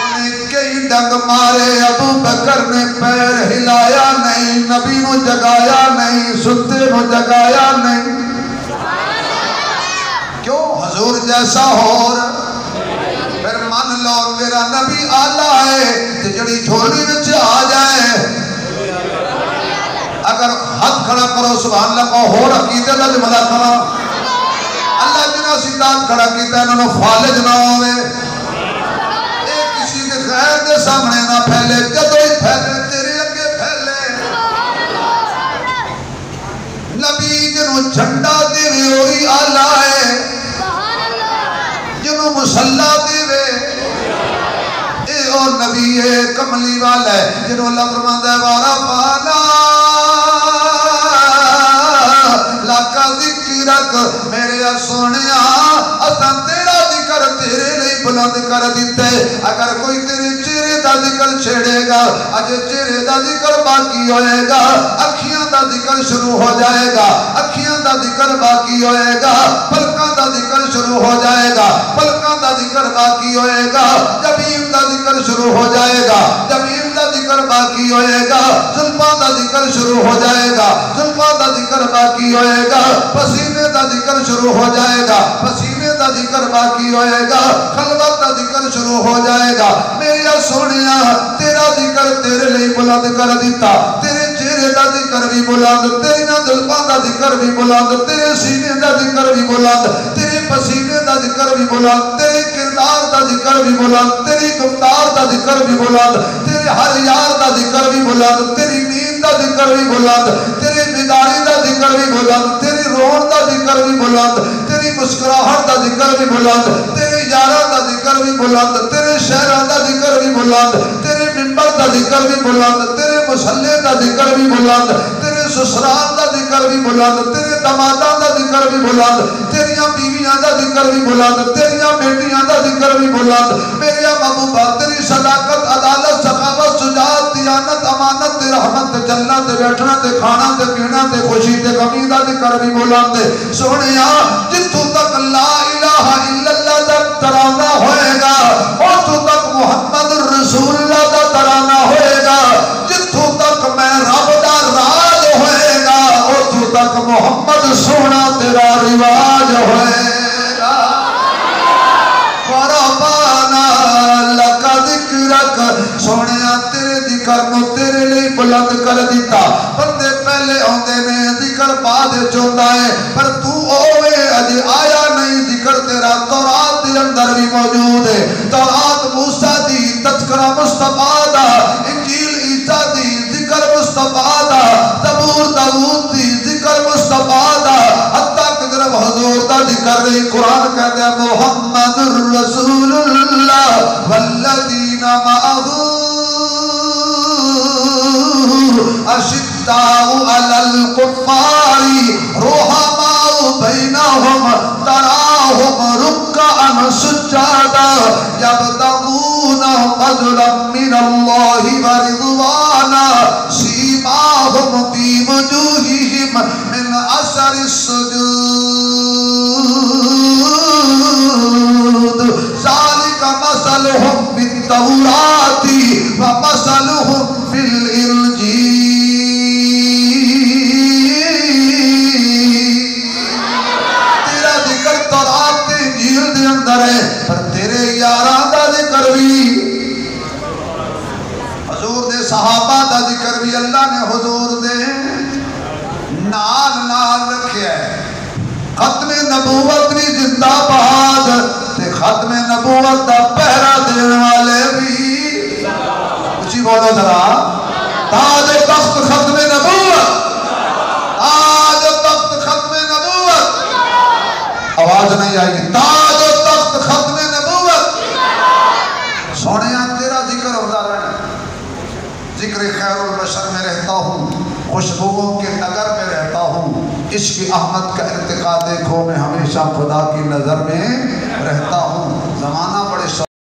انہیں کئی ڈنگ مارے ابو بکر نے پیر ہلایا نہیں. نبی نو جگایا نہیں. ستے نو جگایا نہیں. کیوں حضور جیسا ہور پھر من لو میرا نبی آلہ ہے. جڑی جھولی وچ آ جائے اگر ہاتھ کھڑا کرو سبحان اللہ کو ہور عقیدے دا جملہ کرو. اللہ جنہاں سیدات کھڑا کیتا ہے انہوں فالج نہ ہوئے. ایک کسی کے غیر دے سامنے نہ پھیلے. جدو ہی پھیلے تیرے اگے پھیلے. نبی جنہوں جھنڈا دے ہوئی آلہ ہے. جنہوں مسلح دے اے اور نبی ہے کملی والا ہے. جنہوں اللہ فرماتا ہے وارا پانا لاکا ذکرک میرے سونیا اساں تیرا ذکر تیرے لئی بلند کر دیتے. اگر کوئی تیرے چہرے دا ذکر چھیڑے گا اجے چہرے دا ذکر باقی ہوئے گا. اکھیاں دا ذکر شروع ہو جائے گا. اکھیاں دا ذکر باقی ہوئے گا. پلکاں دا ذکر شروع ہو جائے گا. پلکاں دا ذکر باقی ہوئے گا. جبین دا ذکر شروع ہو جائے گا. جبین دا ذکر باقی ہوئے گا. زلفاں دا ذکر شروع ہو جائے گا. زلفاں دا ذکر باقی ہوئے گا. پسینے دا ذکر شروع ہو جائے گا. پسینے دا ذکر باقی ہوئے گا. خلوت دا ذکر شروع ہو جائے گا. میرا سونیا تیرا ذکر تیرے لئی بلند کر دیتا. تیرے چہرے دا ذکر بھی بلند. تیری زلفاں دا ذکر بھی بلند. تیرے سینے دا ذکر بھی بلند. تیرے پسینے دا ذکر بھی بلند. تیرے کردار دا ذکر بھی بلند. تیری گفتار دا ذکر بھی بلند. تیرے ہر یار دا ذکر بھی بلند. تیری نیند دا ذکر بھی بلند. تیری بیداری دا ذکر بھی بلند. تیری رون دا ذکر بھی بلند. تیری مسکراہٹ دا ذکر بھی بلند. تیرے یاراں دا ذکر بھی بلند. تیرے شہراں دا ذکر بھی بلند. تیرے منبر دا ذکر بھی بلند. تیرے مصلی دا ذکر بھی بلند. تیرے سسرال دا ذکر بھی بلند. تیرے دماداں دا ذکر بھی بلند. تیریاں بیویاں دا ذکر بھی بلند. تیریاں بیٹیاں دا ذکر بھی بلند. میرے محبوبہ تیری صداقت عدالت سخاوت شجاعت دیانت امانت تے رحمت تے جنت تے بیٹھنا تے کھانا تے پینا تے خوشی تے غمی دا ذکر بھی بلند. سونیا جتوں تک لا الہ الا اللہ دا ترانہ ہوئے گا اتوں تک محمد رسول اللہ دا ترانہ ہوئے گا. جتوں تک میں رب دا راز ہوئے گا اتوں تک محمد سونا تیرا رواج ہوئے گا. وربانا لکا ذکرک سونیا تیرے ذکر نو تیرے لئی بلند کر دیتا. بندے پہلے ہوندے نے ذکر بعد چوندا ہے پر تو اوے اجے آیا نہیں. ذکر تیرا تورات دے اندر بھی موجود ہے. تورات موسیٰ دی تذکرہ مصطفیٰ دا. انجیل عیسیٰ دی ذکر مصطفیٰ دا. زبور داؤد دی ذکر مصطفیٰ دا. حتیٰ کہ جب حضور دا ذکر نہیں قرآن کہتے ہیں محمد الرسول اللہ والذین معه اشداء علی الکفار رحماء بینہم تراہم رکعا سجدا یبتغون فضلا من اللہ ورضوانا سیماہم فی وجوہہم من اثر السجود ذالک مثلہم فی التوراۃ ومثلہم فی الانجیل. تیرا ذکر تورات تے انجیل دے اندر ہے پر تیرے یاراں دا ذکر بھی حضور دے صحابہ دا ذکر بھی اللہ نے حضور دے نال رکھیا ہے. ختم نبوت بھی زندہ باد تے ختم نبوت دا پہرا دین والے بھی اچھی بولو ذرا تاج تخت ختم نبوت تاج تخت ختم نبوت آواز نہیں آئی گی تاج تخت ختم نبوت سونے تیرا ذکر ہوتا رہنا ذکر خیر البشر میں رہتا ہوں خوشبوؤں کے نگر میں رہتا ہوں عشق احمد کا ارتقا دیکھو میں ہمیشہ خدا کی نظر میں رہتا ہوں زمانہ